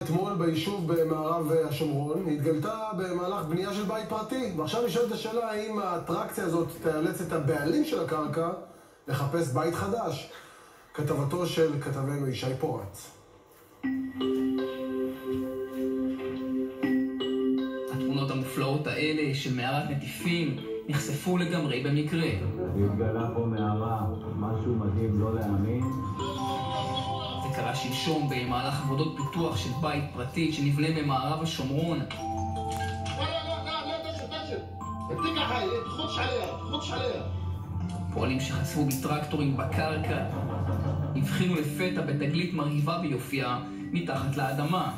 אתמול ביישוב במערב השומרון התגלתה במהלך בנייה של בית פרטי, ועכשיו נשאלת השאלה האם האטרקציה הזאת תאלץ את הבעלים של הקרקע לחפש בית חדש. כתבתו של כתבנו ישי פורץ. התמונות המופלאות האלה של מערת נטיפים נחשפו לגמרי במקרה. התגלה פה מערה, משהו מדהים לא להאמין. זה קרה שלשום במהלך עבודות פיתוח של בית פרטי שנבנה במערב השומרון. פועלים שחצבו בטרקטורים בקרקע הבחינו לפתע בתגלית מרהיבה ביופייה מתחת לאדמה.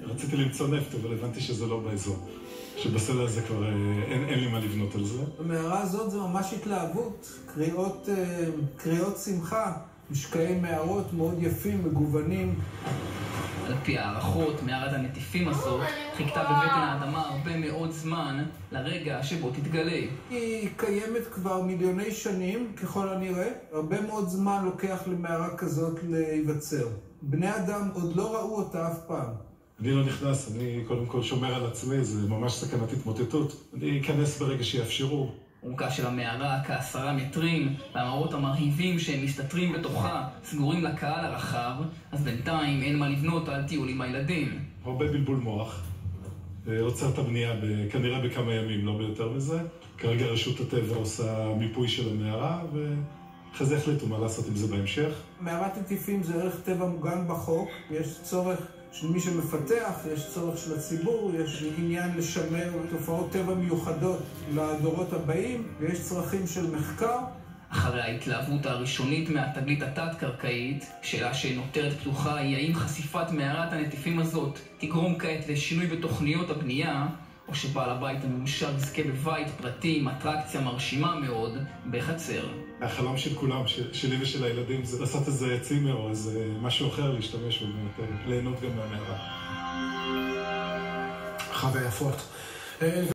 רציתי למצוא נפט, אבל הבנתי שזה לא באזור. שבסלע הזה כבר אין לי מה לבנות על זה. המערה הזאת זה ממש התלהבות, קריאות שמחה, משקעי מערות מאוד יפים, מגוונים. על פי הערכות, מערת הנטיפים הזאת חיכתה בבטן האדמה הרבה מאוד זמן לרגע שבו תתגלה. היא קיימת כבר מיליוני שנים, ככל הנראה. הרבה מאוד זמן לוקח למערה כזאת להיווצר. בני אדם עוד לא ראו אותה אף פעם. אני לא נכנס, אני קודם כל שומר על עצמי, זה ממש סכנת התמוטטות. אני אכנס ברגע שיאפשרו. אורכה של המערה כ10 מטרים, והמראות המרהיבים שהם מסתתרים בתוכה סגורים לקהל הרחב, אז בינתיים אין מה לבנות על טיול עם הילדים. הרבה בלבול מוח. עוצר את הבנייה כנראה בכמה ימים, לא ביותר מזה. כרגע רשות הטבע עושה מיפוי של המערה, ואחרי זה החליטו מה לעשות עם זה בהמשך. מערת נטיפים זה ערך טבע מוגן בחוק, יש צורך של מי שמפתח, יש צורך של הציבור, יש עניין לשמר תופעות טבע מיוחדות לדורות הבאים, ויש צרכים של מחקר. אחרי ההתלהבות הראשונית מהתגלית התת-קרקעית, שאלה שנותרת פתוחה היא האם חשיפת מערת הנטיפים הזאת תגרום כעת לשינוי בתוכניות הבנייה, או שבעל הבית המאושר יזכה בבית פרטי עם אטרקציה מרשימה מאוד בחצר. החלום של כולם, שלי ושל הילדים, זה לעשות איזה צימר או איזה משהו אחר להשתמש בו, ליהנות גם מהמערה. חווה יפות.